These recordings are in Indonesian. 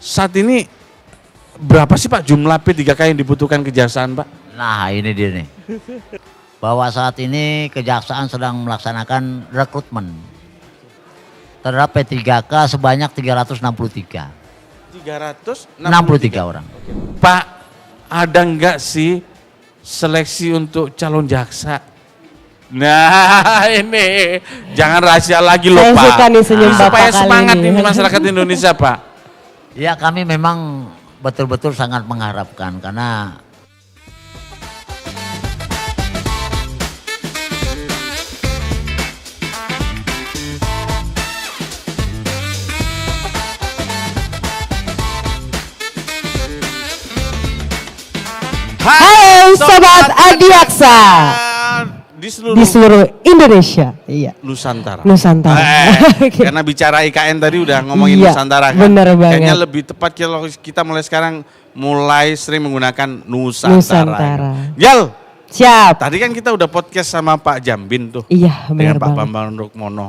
Saat ini berapa sih Pak jumlah P3K yang dibutuhkan kejaksaan Pak? Nah ini dia nih. Bahwa saat ini kejaksaan sedang melaksanakan rekrutmen terhadap P3K sebanyak 363. 363 orang. Pak, ada enggak sih seleksi untuk calon jaksa? Nah ini jangan rahasia lagi loh Saya Pak. suka nih senyum Bapak Supaya kali semangat ini. ini masyarakat Indonesia Pak. Ya kami memang betul-betul sangat mengharapkan karena Hai Sobat Adiaksa Di seluruh, di seluruh Indonesia. Iya. Nusantara. Nusantara. Oke. Karena bicara IKN tadi udah ngomongin Iya, Nusantara kan. bener banget. Kayaknya lebih tepat kalau kita mulai sekarang mulai sering menggunakan Nusantara. Nusantara. Yal, Siap. tadi kan kita udah podcast sama Pak Jambin tuh. Iya, Dengan benar Pak banget. Bambang Rukmono.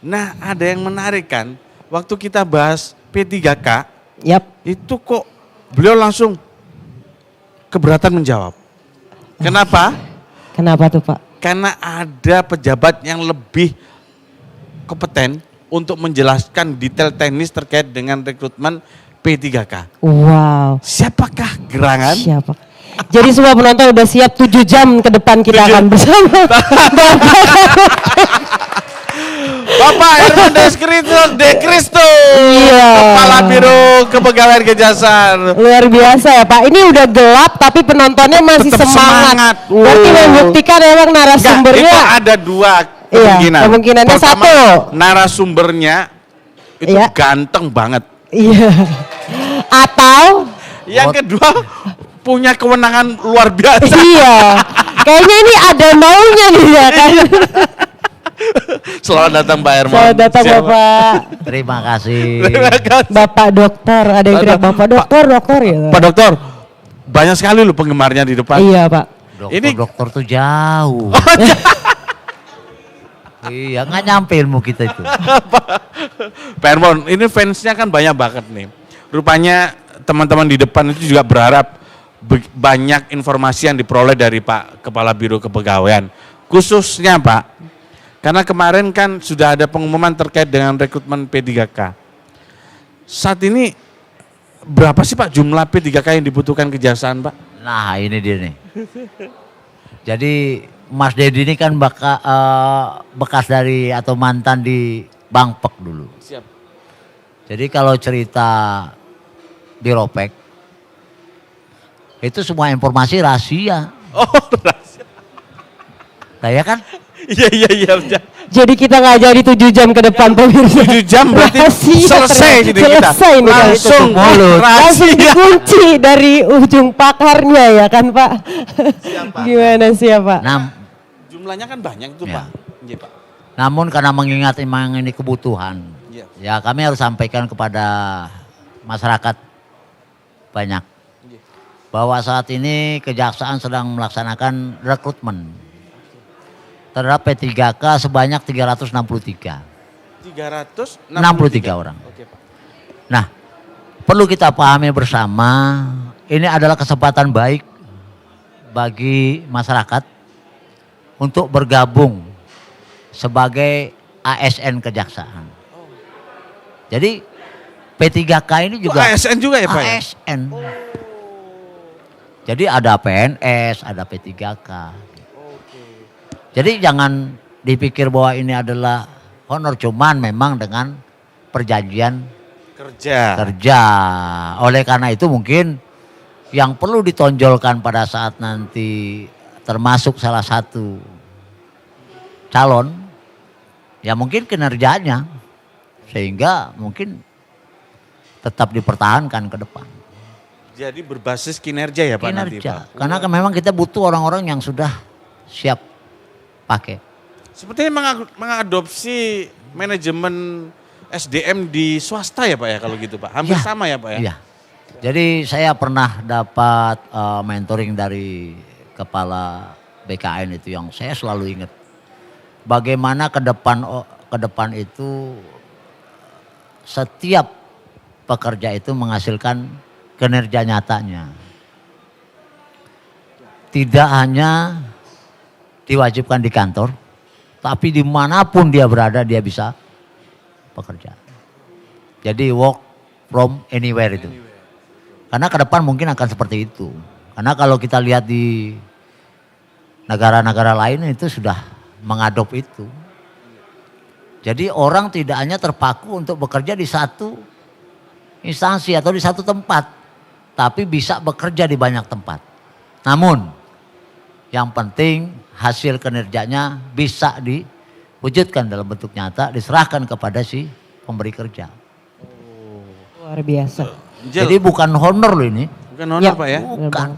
Nah ada yang menarik kan. Waktu kita bahas P3K, Yap. itu kok beliau langsung keberatan menjawab. Kenapa? Kenapa tuh Pak? Karena ada pejabat yang lebih kompeten untuk menjelaskan detail teknis terkait dengan rekrutmen P3K. Wow. Siapakah gerangan? Siapa? Jadi semua penonton udah siap 7 jam ke depan kita akan bersama. Bapak Herman De Cristo, Iya. Kepala Biro Kepegawaian Kejaksaan. Luar biasa ya Pak. Ini udah gelap tapi penontonnya masih Tetap semangat. Berarti membuktikan emang Enggak, narasumbernya. itu ada dua Iya, kemungkinan. kemungkinannya Pertama, satu. narasumbernya itu Iya. ganteng banget. Iya. Atau Yang kedua punya kewenangan luar biasa. iya. Kayaknya ini ada maunya nih ya kan. Selamat datang Pak Herman. Selamat datang Siapa? Bapak. terima kasih. Bapak dokter, ada yang teriak Bapak dokter, dokter ya. Pak Dokter, banyak sekali loh penggemarnya di depan. Iya Pak. Dokter tuh jauh. Iya nggak nyampe ilmu kita itu. Pak Herman, ini fansnya kan banyak banget nih. Rupanya teman-teman di depan itu juga berharap banyak informasi yang diperoleh dari Pak Kepala Biro Kepegawaian. Khususnya Pak, karena kemarin kan sudah ada pengumuman terkait dengan rekrutmen P3K. Saat ini berapa sih Pak jumlah P3K yang dibutuhkan kejaksaan Pak? Nah ini dia nih. Jadi Mas Dedi ini kan bekas dari atau mantan di Bangpek dulu. Siap. Jadi kalau cerita di Ropek itu semua informasi rahasia. Oh, rahasia. Saya kan Iya. Jadi kita nggak jadi 7 jam ke depan pemirsa. 7 jam berarti Rahasia selesai ternyata. jadi kita. Selesai nih, Pak. Langsung mulut. Langsung rahasia. dikunci dari ujung pakarnya ya kan Pak. Siapa? Gimana siapa? Jumlahnya kan banyak tuh Ya. Pak. Iya Pak. namun karena mengingat memang ini kebutuhan, Iya. ya kami harus sampaikan kepada masyarakat banyak Iya. bahwa saat ini kejaksaan sedang melaksanakan rekrutmen terhadap P3K sebanyak 363. 363 orang. Oke Pak. Nah, perlu kita pahami bersama, ini adalah kesempatan baik bagi masyarakat untuk bergabung sebagai ASN kejaksaan. Jadi P3K ini juga ASN juga ya Pak ya? ASN. Jadi ada PNS, ada P3K. Jadi jangan dipikir bahwa ini adalah honor, cuman memang dengan perjanjian kerja. Oleh karena itu mungkin yang perlu ditonjolkan pada saat nanti termasuk salah satu calon, ya mungkin kinerjanya, sehingga mungkin tetap dipertahankan ke depan. Jadi berbasis kinerja ya Pak nanti Kinerja, Pak? karena kan memang kita butuh orang-orang yang sudah siap pakai. Sepertinya mengadopsi manajemen SDM di swasta ya Pak ya kalau gitu Pak? Hampir Ya, sama ya Pak ya? Iya. Jadi saya pernah dapat mentoring dari kepala BKN itu yang saya selalu ingat. Bagaimana ke depan itu setiap pekerja itu menghasilkan kinerja nyatanya. Tidak hanya diwajibkan di kantor, tapi dimanapun dia berada dia bisa bekerja. Jadi work from anywhere itu. Karena ke depan mungkin akan seperti itu. Karena kalau kita lihat di negara-negara lain itu sudah mengadop itu. Jadi orang tidak hanya terpaku untuk bekerja di satu instansi atau di satu tempat, tapi bisa bekerja di banyak tempat. Namun yang penting hasil kinerjanya bisa diwujudkan dalam bentuk nyata, diserahkan kepada si pemberi kerja. Luar biasa. Jadi bukan honor loh ini. Bukan honor Ya. Pak ya? Bukan.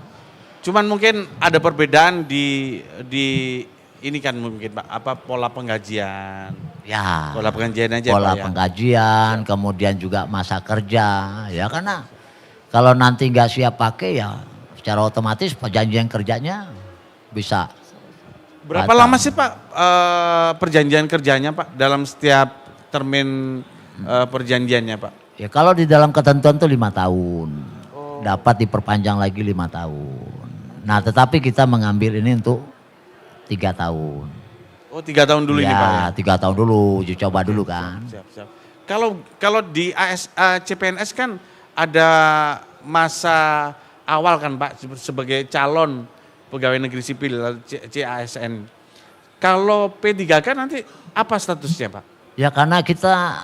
Cuman mungkin ada perbedaan di ini kan mungkin Pak, apa pola penggajian. Ya. Pola penggajian aja Pola Pak ya. penggajian, kemudian juga masa kerja. Ya karena kalau nanti nggak siap pakai ya secara otomatis perjanjian kerjanya bisa. Berapa batal. lama sih Pak perjanjian kerjanya Pak dalam setiap termin perjanjiannya Pak? Ya kalau di dalam ketentuan tuh 5 tahun. Dapat diperpanjang lagi 5 tahun. Nah tetapi kita mengambil ini untuk 3 tahun. Oh 3 tahun dulu ini Pak ya? Ya 3 tahun dulu, uji coba dulu kan. Siap. Kalau di CPNS kan ada masa awal kan Pak sebagai calon pegawai negeri sipil CASN. Kalau P3K nanti apa statusnya Pak? Ya karena kita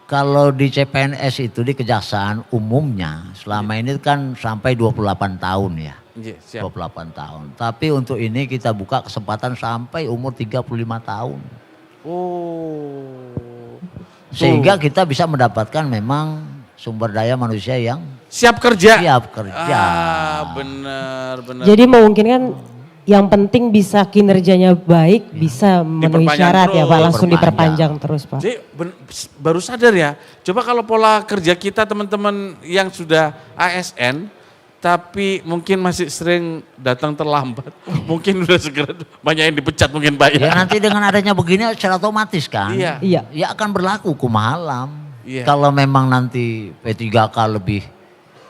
kalau di CPNS itu di kejaksaan umumnya selama ini kan sampai 28 tahun ya. Iya, siap. 28 tahun. Tapi untuk ini kita buka kesempatan sampai umur 35 tahun. Oh. Sehingga kita bisa mendapatkan memang sumber daya manusia yang Siap kerja. siap kerja. Benar. Jadi memungkinkan yang penting bisa kinerjanya baik, bisa memenuhi Diperpanjang syarat ya Pak, terus. langsung diperpanjang terus Pak. Jadi baru sadar ya. Coba kalau pola kerja kita teman-teman yang sudah ASN tapi mungkin masih sering datang terlambat. Mungkin udah segera banyak yang dipecat mungkin Pak Ya ya. nanti dengan adanya begini secara otomatis kan. Iya. Iya. Ya akan berlaku hukum alam. Iya. Kalau memang nanti P3K lebih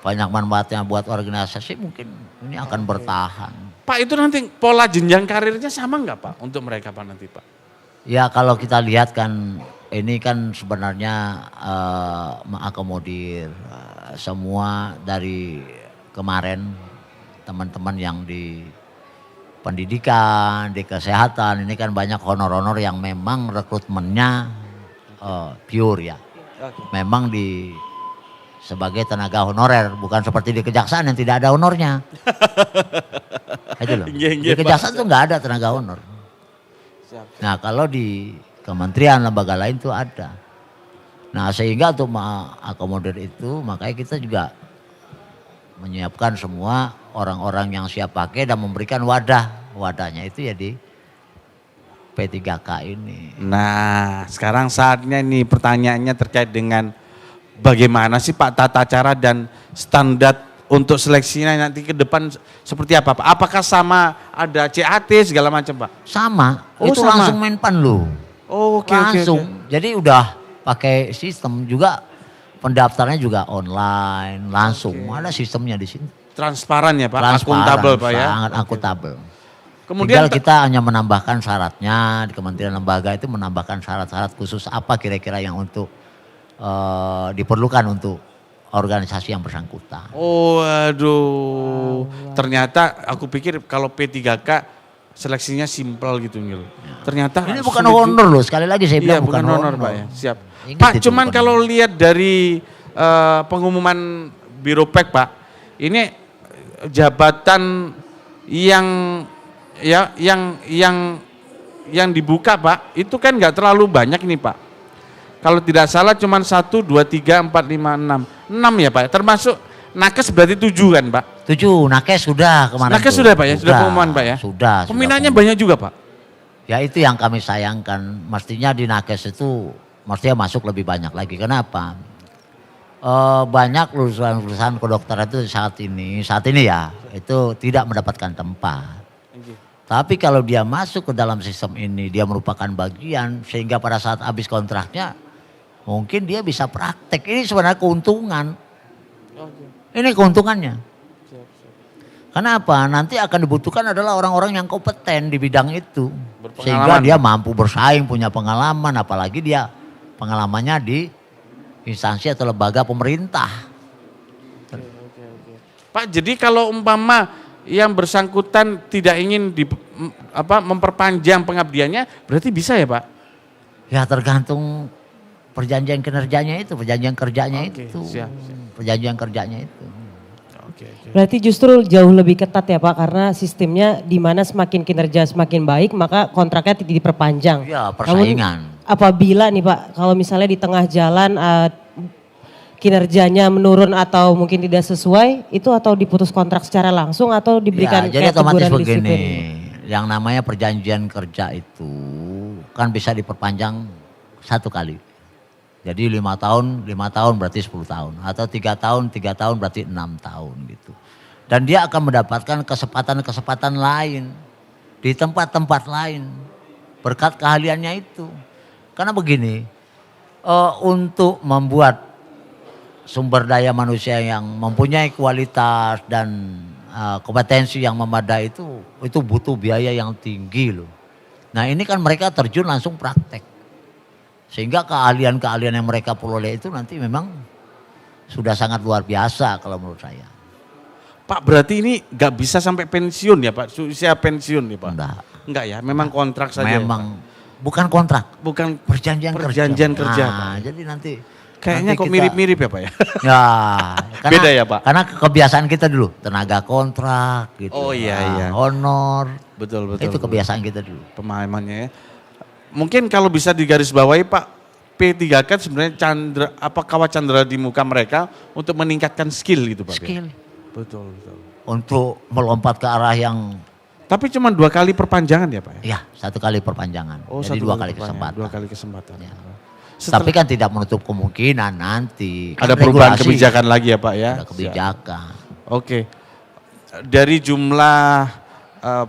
banyak manfaatnya buat organisasi mungkin ini akan bertahan. Pak itu nanti pola jenjang karirnya sama nggak Pak untuk mereka Pak nanti Pak? Ya kalau kita lihat kan ini kan sebenarnya mengakomodir semua dari kemarin teman-teman yang di pendidikan, di kesehatan ini kan banyak honor-honor yang memang rekrutmennya pure ya. Memang sebagai tenaga honorer, bukan seperti di kejaksaan yang tidak ada honornya. Itu loh. Di kejaksaan tuh nggak ada tenaga honor. Nah kalau di kementerian lembaga lain tuh ada. Nah sehingga untuk mengakomodir itu makanya kita juga menyiapkan semua orang-orang yang siap pakai dan memberikan wadahnya itu ya di P3K ini. Nah sekarang saatnya nih pertanyaannya terkait dengan bagaimana sih Pak tata cara dan standar untuk seleksinya nanti ke depan seperti apa Pak? Apakah sama ada CAT segala macam Pak? Sama, Oh, itu sama. langsung Menpan loh. Oh, oke. Langsung. Jadi udah pakai sistem juga pendaftarannya juga online, langsung. Ada sistemnya di sini. Transparan ya Pak, Transparan, akuntabel Pak ya. sangat akuntabel. Kemudian Tinggal kita hanya menambahkan syaratnya di Kementerian Lembaga itu menambahkan syarat-syarat khusus apa kira-kira yang untuk diperlukan untuk organisasi yang bersangkutan. Oh aduh, ternyata aku pikir kalau P3K seleksinya simpel gitu Ngil. Ternyata Ini bukan sulit honor loh, sekali lagi saya Iya bilang bukan honor Pak ya, siap. Ingat Pak itu cuman bukan kalau honor. lihat dari pengumuman Biro Pek Pak, ini jabatan yang dibuka Pak, itu kan nggak terlalu banyak ini Pak. Kalau tidak salah cuman 1, 2, 3, 4, 5, 6. 6 ya Pak, termasuk nakes berarti 7 kan Pak? 7, nakes sudah kemarin. Nakes tuh. sudah Pak ya, sudah pengumuman Pak ya? Sudah. Peminatnya pengumuman. banyak juga Pak? Ya itu yang kami sayangkan, mestinya di nakes itu mestinya masuk lebih banyak lagi. Kenapa? Banyak lulusan kedokteran itu saat ini ya itu tidak mendapatkan tempat. Tapi kalau dia masuk ke dalam sistem ini dia merupakan bagian sehingga pada saat habis kontraknya mungkin dia bisa praktek. Ini sebenarnya keuntungan. Ini keuntungannya. Kenapa? Nanti akan dibutuhkan adalah orang-orang yang kompeten di bidang itu. Sehingga dia mampu bersaing, punya pengalaman, apalagi dia pengalamannya di instansi atau lembaga pemerintah. Pak, jadi kalau umpama yang bersangkutan tidak ingin memperpanjang pengabdiannya, berarti bisa ya Pak? Ya tergantung perjanjian kinerjanya itu, perjanjian kerjanya itu. Siap. Perjanjian kerjanya itu. Berarti justru jauh lebih ketat ya Pak, karena sistemnya di mana semakin kinerja semakin baik, maka kontraknya tidak diperpanjang. Ya, persaingan. Namun, apabila nih Pak, kalau misalnya di tengah jalan kinerjanya menurun atau mungkin tidak sesuai, itu atau diputus kontrak secara langsung atau diberikan ya, jadi kayak otomatis teguran begini, disiplin? yang namanya perjanjian kerja itu kan bisa diperpanjang 1 kali. Jadi 5 tahun berarti 10 tahun. Atau 3 tahun berarti 6 tahun gitu. Dan dia akan mendapatkan kesempatan-kesempatan lain di tempat-tempat lain berkat keahliannya itu. Karena begini, untuk membuat sumber daya manusia yang mempunyai kualitas dan kompetensi yang memadai itu butuh biaya yang tinggi loh. Nah ini kan mereka terjun langsung praktek. Sehingga keahlian-keahlian yang mereka peroleh itu nanti memang sudah sangat luar biasa kalau menurut saya. Pak, berarti ini nggak bisa sampai pensiun ya Pak? Usia pensiun nih Pak? Enggak ya, memang kontrak saja. Memang ya, bukan kontrak, bukan perjanjian kerja. kerja Nah, Pak. jadi nanti kayaknya nanti kok mirip-mirip ya Pak ya? Ya, karena, beda ya Pak? Karena kebiasaan kita dulu tenaga kontrak gitu. Oh iya. Honor. Betul. Itu kebiasaan kita dulu. Pemahamannya ya. Mungkin kalau bisa digarisbawahi Pak, P3K sebenarnya kawat candra di muka mereka untuk meningkatkan skill gitu Pak. Skill. Betul. Untuk melompat ke arah yang. Tapi cuma 2 kali perpanjangan ya Pak ya? Ya, 1 kali perpanjangan. Oh, jadi 2 kali kesempatan. 2 kali kesempatan. Ya. Tapi kan tidak menutup kemungkinan nanti. Kan ada perubahan regulasi, kebijakan lagi ya Pak ya? Ada kebijakan. Oke. Dari jumlah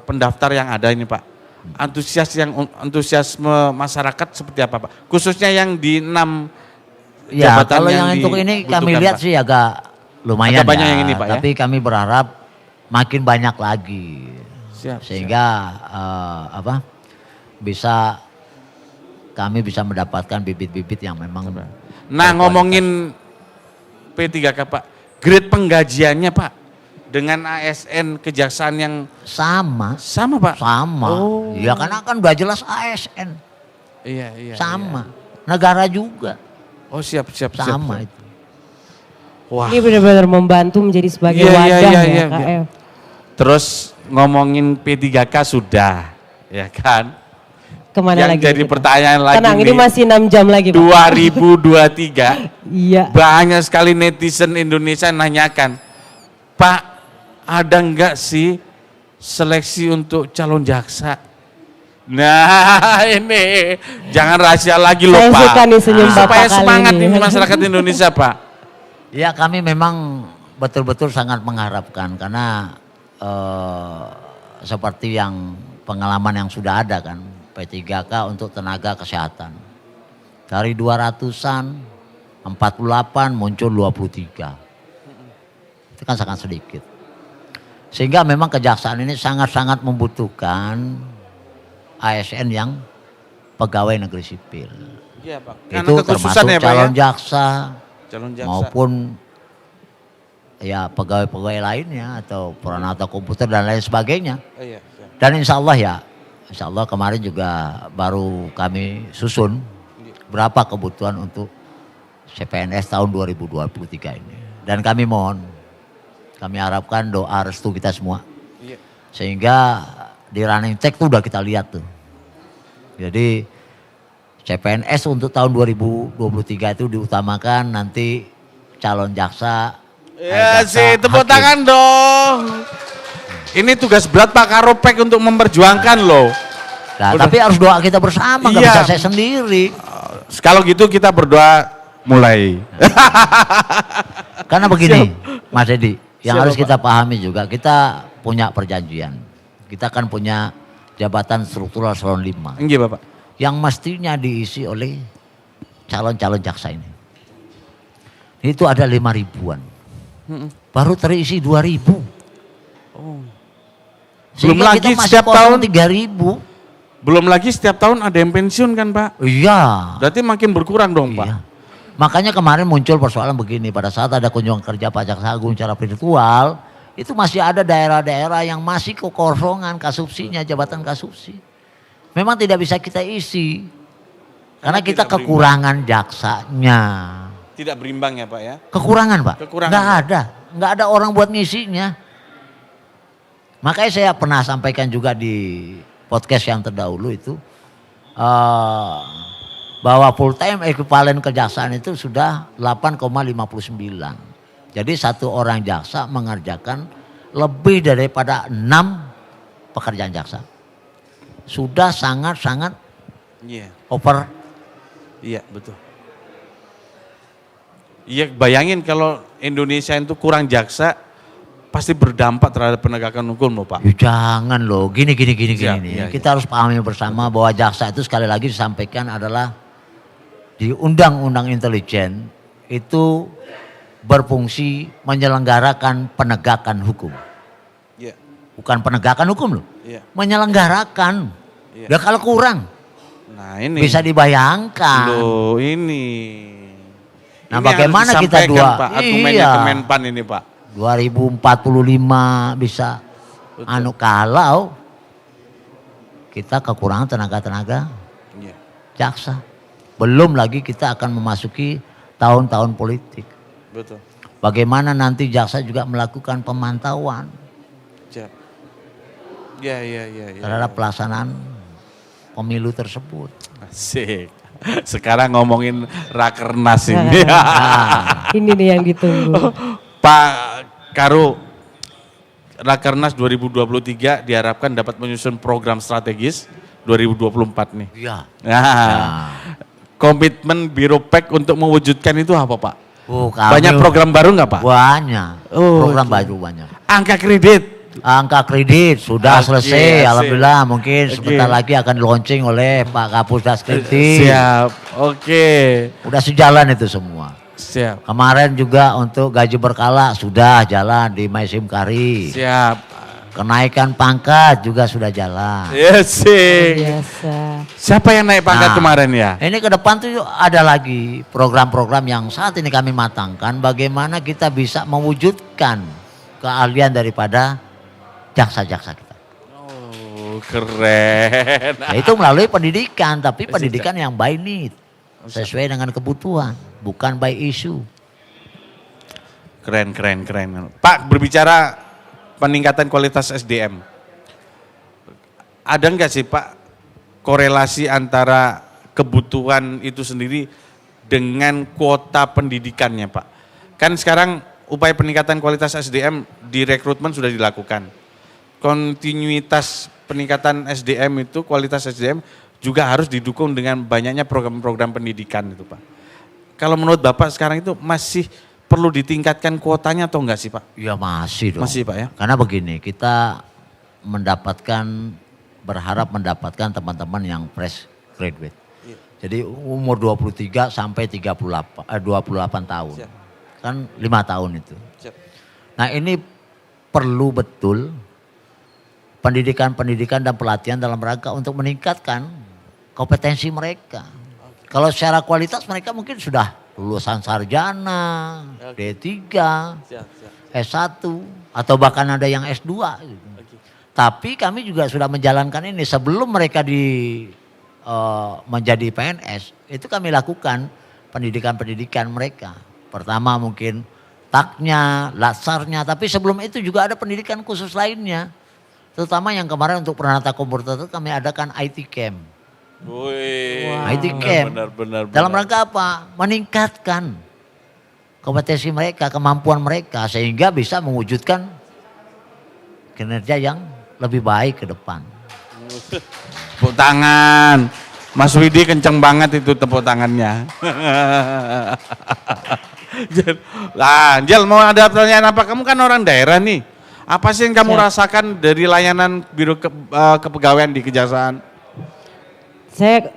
pendaftar yang ada ini Pak, antusiasme masyarakat seperti apa Pak? Khususnya yang di 6 ya, jabatan kalau yang untuk ini kami lihat Pak, sih agak lumayan banyak ya, yang ini Pak ya. Tapi kami berharap makin banyak lagi. Sehingga kami bisa mendapatkan bibit-bibit yang memang. Nah, ngomongin P3K Pak, grade penggajiannya Pak dengan ASN kejaksaan yang sama Pak. Sama. Oh. Ya karena kan udah jelas ASN. Iya. Sama. Negara juga. Oh siap. Sama itu. Wah. Ini benar-benar membantu menjadi sebagai wadah ya KF. Terus ngomongin P3K sudah, ya kan? Kemana yang lagi? jadi pertanyaan lagi Tenang, nih, ini masih 6 jam lagi Pak. 2023, iya. banyak sekali netizen Indonesia nanyakan, Pak, ada enggak sih seleksi untuk calon jaksa? Nah ini, jangan rahasia lagi loh Saya Pak. suka nih senyum Bapak Supaya kali semangat ini. ini masyarakat Indonesia Pak. Ya kami memang betul-betul sangat mengharapkan karena seperti yang pengalaman yang sudah ada kan P3K untuk tenaga kesehatan. Dari 200-an 48 muncul 23. Itu kan sangat sedikit. Sehingga memang kejaksaan ini sangat-sangat membutuhkan ASN yang pegawai negeri sipil. Iya Pak. Itu termasuk ya, Pak, calon ya? jaksa Calon jaksa maupun ya pegawai-pegawai lainnya atau peranata komputer dan lain sebagainya. Iya. Dan insya Allah kemarin juga baru kami susun berapa kebutuhan untuk CPNS tahun 2023 ini. Dan kami harapkan doa restu kita semua. Iya. Sehingga di running check tuh udah kita lihat tuh. Jadi CPNS untuk tahun 2023 itu diutamakan, nanti calon jaksa. Ya sih, tepuk tangan dong. Ini tugas berat Pak Karopek untuk memperjuangkan loh. Nah, tapi harus doa kita bersama, nggak bisa saya sendiri. Kalau gitu kita berdoa mulai. Karena begini, Mas Edi, yang Siap, harus Pak. kita pahami juga, kita punya perjanjian. Kita kan punya jabatan struktural eselon 5. Iya Bapak. Yang mestinya diisi oleh calon-calon jaksa ini. Itu ada 5 ribuan. Baru terisi 2 ribu. Belum lagi kita masih setiap tahun 3 ribu. Belum lagi setiap tahun ada yang pensiun kan Pak? Iya. Berarti makin berkurang dong Pak? Iya. Makanya kemarin muncul persoalan begini, pada saat ada kunjungan kerja Pak Jaksa Agung secara virtual, itu masih ada daerah-daerah yang masih kekosongan kasubsinya, jabatan kasubsi. Memang tidak bisa kita isi, karena kita kekurangan jaksanya. Tidak berimbang ya Pak ya? Kekurangan Pak, Kekurangan. nggak ada orang buat ngisinya. Makanya saya pernah sampaikan juga di podcast yang terdahulu itu, bahwa full time ekuivalen kejaksaan itu sudah 8,59. Jadi satu orang jaksa mengerjakan lebih daripada 6 pekerjaan jaksa. Sudah sangat-sangat over. Iya betul. Iya bayangin kalau Indonesia itu kurang jaksa, pasti berdampak terhadap penegakan hukum loh Pak. Ya jangan loh, gini. Iya. Kita harus pahami bersama bahwa jaksa itu sekali lagi disampaikan adalah di Undang-Undang Intelijen itu berfungsi menyelenggarakan penegakan hukum. Iya. Bukan penegakan hukum loh, Iya. menyelenggarakan. Iya. Ya kalau kurang, Nah ini. bisa dibayangkan. Loh ini. Nah Ini bagaimana harus kita disampaikan, dua, Pak, argumennya iya. Kemenpan ini Pak. 2045 bisa. Betul. Kalau kita kekurangan tenaga-tenaga Iya. jaksa. Belum lagi kita akan memasuki tahun-tahun politik. Betul. Bagaimana nanti jaksa juga melakukan pemantauan Siap. Iya. terhadap pelaksanaan pemilu tersebut. Asik. Sekarang ngomongin Rakernas ini. Ini nih yang ditunggu. Pak Karu, Rakernas 2023 diharapkan dapat menyusun program strategis 2024 nih. Iya. Nah, komitmen Biropek untuk mewujudkan itu apa Pak? Kami Banyak program baru nggak Pak? Banyak. Oh, Program oke. baru banyak. Angka kredit. Angka kredit sudah Oke, selesai, asik. alhamdulillah. Mungkin Oke. sebentar lagi akan launching oleh Pak Kapolda Skripti. Siap, oke. Udah sejalan itu semua. Siap, Kemarin juga untuk gaji berkala sudah jalan di Maisim Kari. siap. Kenaikan pangkat juga sudah jalan. Yes, sih. Biasa. Siapa yang naik pangkat Nah, kemarin ya? Ini ke depan tuh ada lagi program-program yang saat ini kami matangkan. Bagaimana kita bisa mewujudkan keahlian daripada jaksa-jaksa kita. Oh, keren. Nah, itu melalui pendidikan, tapi pendidikan yang by need. Sesuai dengan kebutuhan, bukan by issue. Keren. Pak, berbicara peningkatan kualitas SDM. Ada nggak sih Pak korelasi antara kebutuhan itu sendiri dengan kuota pendidikannya Pak? Kan sekarang upaya peningkatan kualitas SDM di rekrutmen sudah dilakukan. Kontinuitas peningkatan SDM itu, kualitas SDM juga harus didukung dengan banyaknya program-program pendidikan itu Pak. Kalau menurut Bapak sekarang itu masih perlu ditingkatkan kuotanya atau enggak sih Pak? Ya masih dong. Masih Pak ya? Karena begini, kita berharap mendapatkan teman-teman yang fresh graduate. Jadi umur 23 sampai 28 tahun. Siap. Kan 5 tahun itu. Siap. Nah ini perlu betul pendidikan dan pelatihan dalam rangka untuk meningkatkan kompetensi mereka. Kalau secara kualitas mereka mungkin sudah lulusan sarjana, D3, S1, atau bahkan ada yang S2. Gitu. Tapi kami juga sudah menjalankan ini sebelum mereka menjadi PNS, itu kami lakukan pendidikan mereka. Pertama mungkin taknya, latsarnya, tapi sebelum itu juga ada pendidikan khusus lainnya. Terutama yang kemarin untuk Pranata Komputer itu kami adakan IT Camp. IT Camp. Benar. Dalam rangka apa? Meningkatkan kompetensi mereka, kemampuan mereka sehingga bisa mewujudkan kinerja yang lebih baik ke depan. Tepuk tangan. Mas Widi kenceng banget itu tepuk tangannya. Jel mau ada pertanyaan apa? Kamu kan orang daerah nih. Apa sih yang kamu rasakan dari layanan Biro Kepegawaian di Kejaksaan? Saya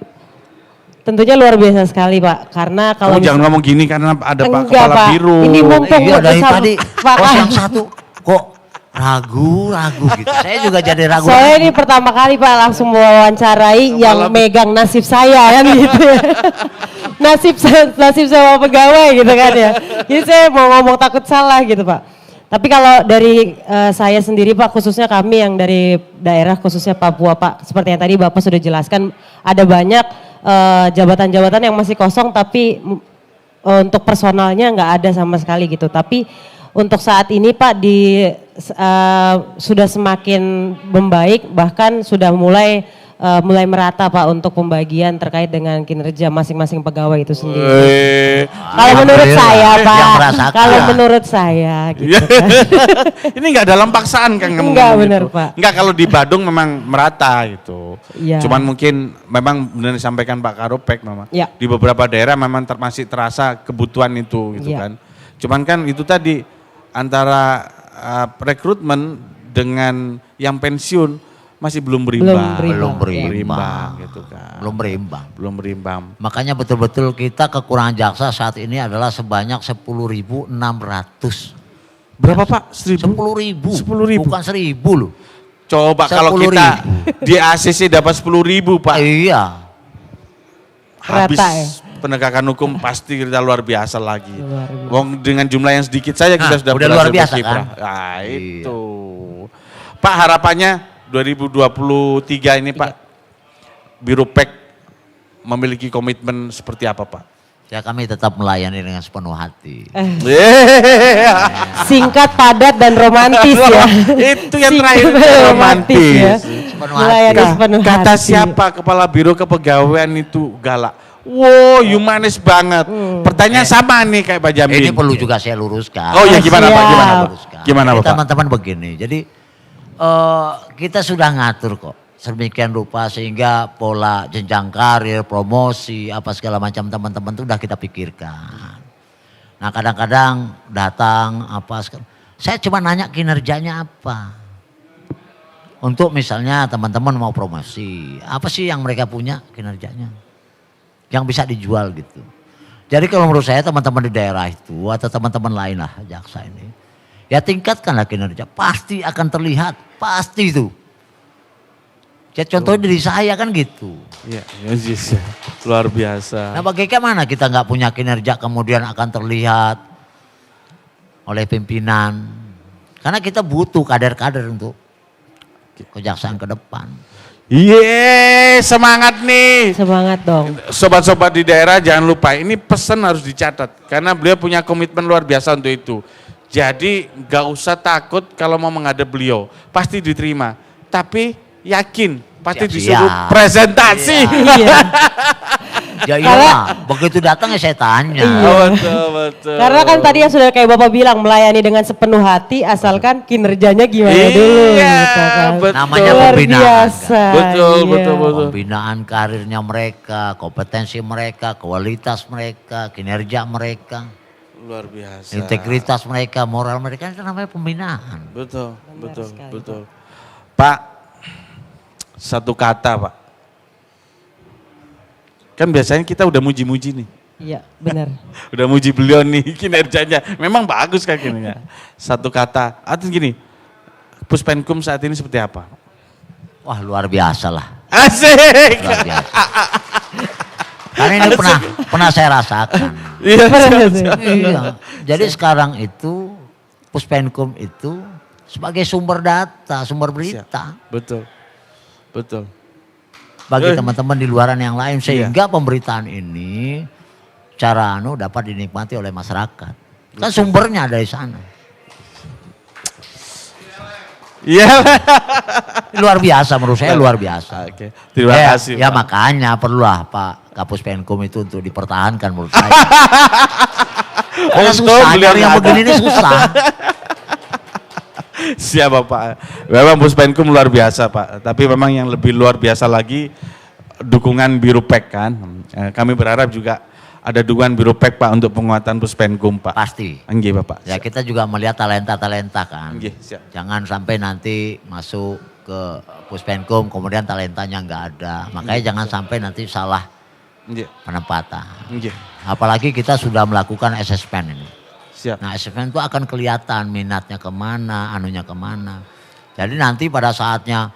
Tentunya luar biasa sekali Pak, karena kalau Kamu jangan ngomong gini karena ada Pak enggak, Kepala Pak. Biro. Ini mumpung Iya dari bersama tadi Pak kos Kan. yang satu kok ragu gitu. Saya juga jadi ragu. Saya ini pertama kali Pak langsung mewawancarai yang megang nasib saya kan gitu ya. nasib sama pegawai gitu kan ya. Jadi saya mau ngomong takut salah gitu Pak. Tapi kalau dari saya sendiri Pak, khususnya kami yang dari daerah khususnya Papua Pak, seperti yang tadi Bapak sudah jelaskan, ada banyak jabatan-jabatan yang masih kosong tapi untuk personalnya nggak ada sama sekali gitu. Tapi untuk saat ini Pak sudah semakin membaik, bahkan sudah mulai merata Pak untuk pembagian terkait dengan kinerja masing-masing pegawai itu sendiri. Kalau menurut saya Pak, kalau menurut saya gitu kan. Ini nggak dalam paksaan kan kamu Enggak, ngomong benar, gitu. Pak. Enggak, kalau di Badung memang merata gitu. Iya. Cuman mungkin memang benar disampaikan Pak Karopek memang. Iya. Di beberapa daerah memang masih terasa kebutuhan itu gitu Iya. kan. Cuman kan itu tadi antara rekrutmen dengan yang pensiun masih belum berimbang. Belum berimbang gitu kan. Belum berimbang. Belum berimbang. Makanya betul-betul kita kekurangan jaksa saat ini adalah sebanyak 10.600. Berapa Pak? 10.000? 10.000. 10.000. Bukan 1.000 loh. Coba kalau 10.000. kita di ACC dapat 10.000 Pak. Iya. Habis Rata ya? penegakan hukum pasti kita luar biasa lagi. Luar biasa. Wong dengan jumlah yang sedikit saja kita Nah, sudah udah berhasil luar biasa, berkiprah. kan? Nah, Iya. itu. Pak harapannya 2023 ini Pak, Biro Pek memiliki komitmen seperti apa Pak? Ya kami tetap melayani dengan sepenuh hati. Singkat, padat dan romantis ya. Itu yang Singkat terakhir dan romantis. ya. Sepenuh Melayani hati. sepenuh Kata hati. siapa Kepala Biro Kepegawaian itu galak? Wow, humanis banget. Pertanyaan sama nih kayak Pak Jambil. Ini perlu juga saya luruskan. Oh ya gimana Pak? Gimana Pak? Luruskan. Gimana Jadi Pak? teman-teman begini, jadi kita sudah ngatur kok sedemikian rupa sehingga pola jenjang karir, promosi, apa segala macam teman-teman itu udah kita pikirkan. Nah kadang-kadang datang saya cuma nanya kinerjanya apa. Untuk misalnya teman-teman mau promosi, apa sih yang mereka punya kinerjanya? Yang bisa dijual gitu. Jadi kalau menurut saya teman-teman di daerah itu atau teman-teman lain lah jaksa ini, ya tingkatkanlah kinerja, pasti akan terlihat, pasti itu. Ya contohnya dari saya kan gitu. Iya, ya, luar biasa. Nah bagaimana kita nggak punya kinerja kemudian akan terlihat oleh pimpinan. Karena kita butuh kader-kader untuk kejaksaan ke depan. Iya, semangat nih. Semangat dong. Sobat-sobat di daerah jangan lupa, ini pesan harus dicatat. Karena beliau punya komitmen luar biasa untuk itu. Jadi gak usah takut kalau mau menghadap beliau. Pasti diterima. Tapi yakin, pasti Siap-siap. disuruh presentasi. Iya. Ya iyalah, begitu datang ya saya tanya. Betul. Karena kan tadi yang sudah kayak Bapak bilang melayani dengan sepenuh hati asalkan kinerjanya gimana dulu gitu kan. betul. Namanya Luar pembinaan, biasa. Betul, iya. betul. Pembinaan karirnya mereka, kompetensi mereka, kualitas mereka, kinerja mereka, Luar biasa. integritas mereka, moral mereka itu namanya pembinaan. Betul, sekali, betul. Pak, satu kata Pak. Kan biasanya kita udah muji-muji nih. Iya, benar. Udah muji beliau nih kinerjanya. Memang bagus kan kinerjanya. Satu kata, atau gini, Puspenkum saat ini seperti apa? Wah luar biasa lah, Asik. luar biasa. Karena ini pernah saya rasakan. Iya, Iya. Jadi sekarang itu Puspenkum itu sebagai sumber data, sumber berita betul. bagi teman-teman di luaran yang lain sehingga pemberitaan ini cara dapat dinikmati oleh masyarakat. Kan sumbernya dari sana. Iya. Luar biasa menurut saya, luar biasa. Oke, terima kasih. Ya Pak. makanya perlulah Pak Kapus Penkum itu untuk dipertahankan menurut saya. Karena Untung susah, beliau cari yang nggak ada. begini ini susah. Siap Pak. Memang Puspenkum luar biasa Pak. Tapi memang yang lebih luar biasa lagi dukungan Biro Pek kan. Kami berharap juga ada dukungan Biro Pek Pak untuk penguatan Puspenkum Pak. Pasti. Nggih Bapak. Ya kita juga melihat talenta-talenta kan. Nggih, siap. Jangan sampai nanti masuk ke Puspenkum kemudian talentanya nggak ada. Makanya jangan sampai nanti salah Nggih. penempatan. Nggih. Apalagi kita sudah melakukan assessment ini. Siap. Nah assessment itu akan kelihatan minatnya kemana, anunya kemana. Jadi nanti pada saatnya,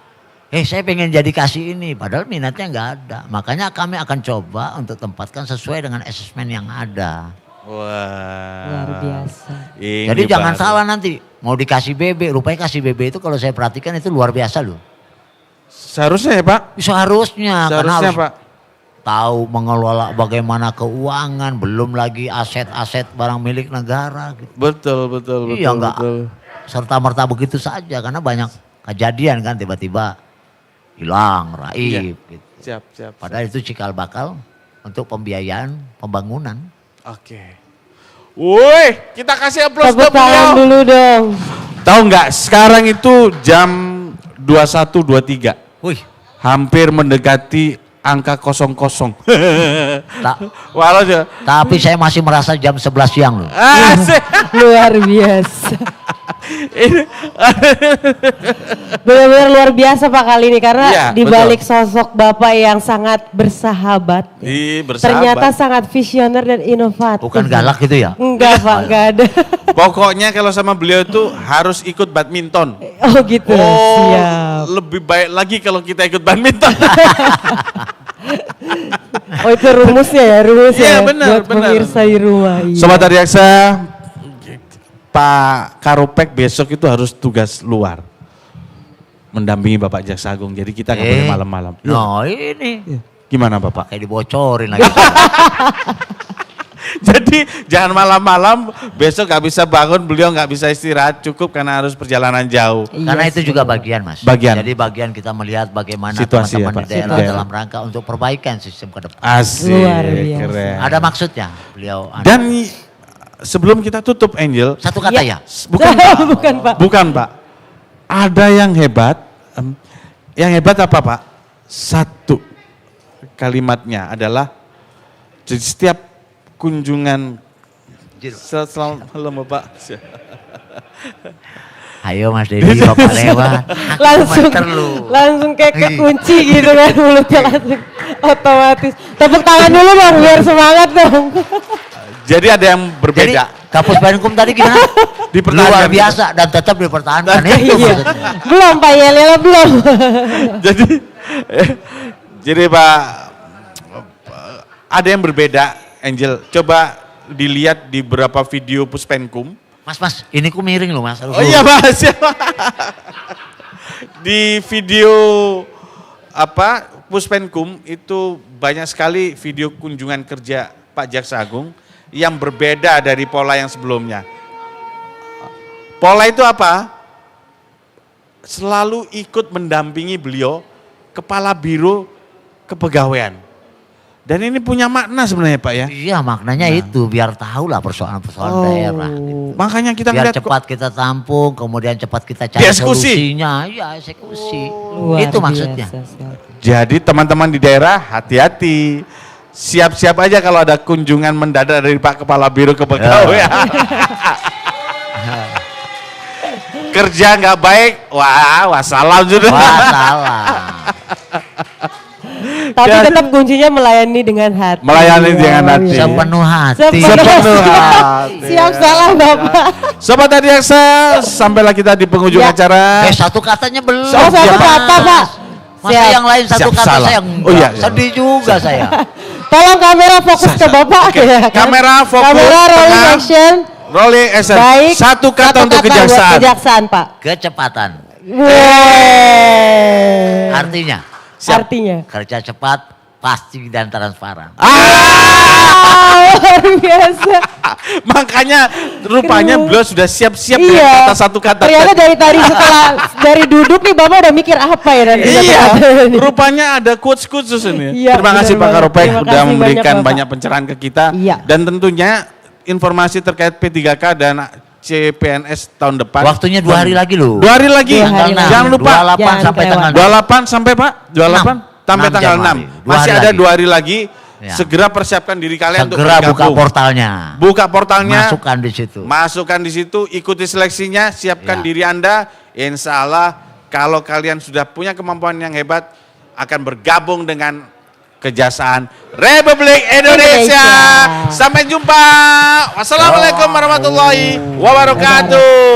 saya pengen jadi kasih ini, padahal minatnya nggak ada. Makanya kami akan coba untuk tempatkan sesuai dengan assessment yang ada. Wah. Luar biasa. Ini Jadi jangan baru. salah nanti, mau dikasih BB, rupanya kasih BB itu kalau saya perhatikan itu luar biasa loh. Seharusnya ya Pak. Seharusnya, karena Seharusnya harus Pak. tahu mengelola bagaimana keuangan, belum lagi aset-aset barang milik negara. Gitu. Betul. Iya enggak betul. serta-merta begitu saja karena banyak kejadian kan tiba-tiba hilang, raib. Gitu. Siap. Padahal itu cikal bakal untuk pembiayaan pembangunan. Oke. Woi, kita kasih aplaus Tepuk dong tangan beliau. dulu dong. Tahu nggak? Sekarang itu jam 21.23. Wih, Hampir mendekati angka 00. Walau aja. tapi saya masih merasa jam 11 siang loh. Asik. Luar biasa. Ini Benar-benar luar biasa Pak kali ini karena Iya, di balik sosok Bapak yang sangat bersahabat, bersahabat. ternyata sangat visioner dan inovatif. Bukan galak gitu ya? Enggak Pak, enggak ada. Pokoknya kalau sama beliau itu harus ikut badminton. Oh gitu, siap. Lebih baik lagi kalau kita ikut badminton. Oh itu rumusnya ya, Iya, benar, buat pemirsa di rumah. Iya. Sobat Adiaksa, Pak Karopek besok itu harus tugas luar. Mendampingi Bapak Jaksa Agung. Jadi kita nggak boleh malam-malam. No ini. Gimana Bapak? Kayak dibocorin lagi. Jadi jangan malam-malam, besok nggak bisa bangun, beliau nggak bisa istirahat cukup karena harus perjalanan jauh. Iya, Karena itu juga bagian mas. Bagian. Jadi bagian kita melihat bagaimana Situasi ya, teman-teman Pak. di daerah Situasi. dalam rangka untuk perbaikan sistem ke depan. Asik, Luar biasa. keren. Ada maksudnya beliau. Dan sebelum kita tutup Angel, satu kata ya. bukan Pak. Bukan Pak. Bukan Pak. Ada yang hebat. Yang hebat apa Pak? Satu kalimatnya adalah jadi setiap kunjungan selamat malam Bapak. Ayo Mas Dedi, Bapak lewat. langsung kayak kekunci gitu kan mulutnya langsung otomatis. Tepuk tangan dulu Bang biar semangat dong. Jadi ada yang Jadi berbeda. Kapus Penkum tadi gimana? Dipertahankan. Luar biasa dan tetap dipertahankan. Itu Iya. maksudnya. Belum Pak Yel belum. jadi Pak ada yang berbeda Angel. Coba dilihat di beberapa video Puspenkum. Mas, ini ku miring loh mas. Oh iya Mas. Di video Puspenkum itu banyak sekali video kunjungan kerja Pak Jaksa Agung yang berbeda dari pola yang sebelumnya. Pola itu apa? Selalu ikut mendampingi beliau, kepala biro kepegawaian. Dan ini punya makna sebenarnya Pak ya. Iya maknanya itu biar tahu lah persoalan-persoalan daerah. Gitu. Makanya kita Biar ngeliat cepat kita tampung, kemudian cepat kita cari Dieksekusi. solusinya. Iya eksekusi. Luar Itu maksudnya. biasa sekali. Jadi teman-teman di daerah hati-hati. Siap-siap aja kalau ada kunjungan mendadak dari Pak Kepala Biro Kepegawaian. Kerja nggak baik, wassalam sudah. Wah salah. Tapi Jadi- tetap kuncinya melayani dengan hati. Melayani dengan Luar hati. biasa. Sepenuh hati. Sepenuh hati. Siap salah Bapak. Sobat Adiaksa, sampailah kita di penghujung Ya. acara. Satu katanya belum. Oh, satu Mas. kata, Pak. Masa Siap. yang lain satu Siap, kata salah. saya Oh, iya, iya. sedih juga saya. Tolong kamera fokus ke Bapak. Oke, ya kan? kamera fokus, Kamera rolling tengah. action. Rolling action. Baik. Satu kata untuk buat kejaksaan. kejaksaan Pak. Kecepatan. Yeay. Artinya Artinya. kerja cepat, pasti dan transparan. Luar biasa. Makanya rupanya beliau sudah siap-siap Iya. dengan kata satu kata. Ternyata dari tadi setelah dari duduk nih Bapak udah mikir apa ya nanti. Iya, kata-kata ini. rupanya ada quotes khusus ini. Iya, Terima kasih benar Pak banget. Karopek Terima sudah kasih memberikan banyak, Bapak. banyak pencerahan ke kita. Iya. Dan tentunya informasi terkait P3K dan CPNS tahun depan. Waktunya 2 hari lagi loh. 2 hari lagi. Dua hari lagi. Jangan lupa. 28 Jangan sampai kelewat. tanggal 28 sampai Pak? 28 sampai 6 tanggal Januari. 6. 2 Masih hari ada lagi. 2 hari lagi. Ya. Segera persiapkan diri kalian untuk Segera buka bergabung. portalnya. Buka portalnya. Masukkan di situ. Masukkan di situ, ikuti seleksinya, siapkan Ya. diri Anda. Insya Allah kalau kalian sudah punya kemampuan yang hebat, akan bergabung dengan Kejaksaan Republik Indonesia. Sampai jumpa. Wassalamualaikum warahmatullahi wabarakatuh.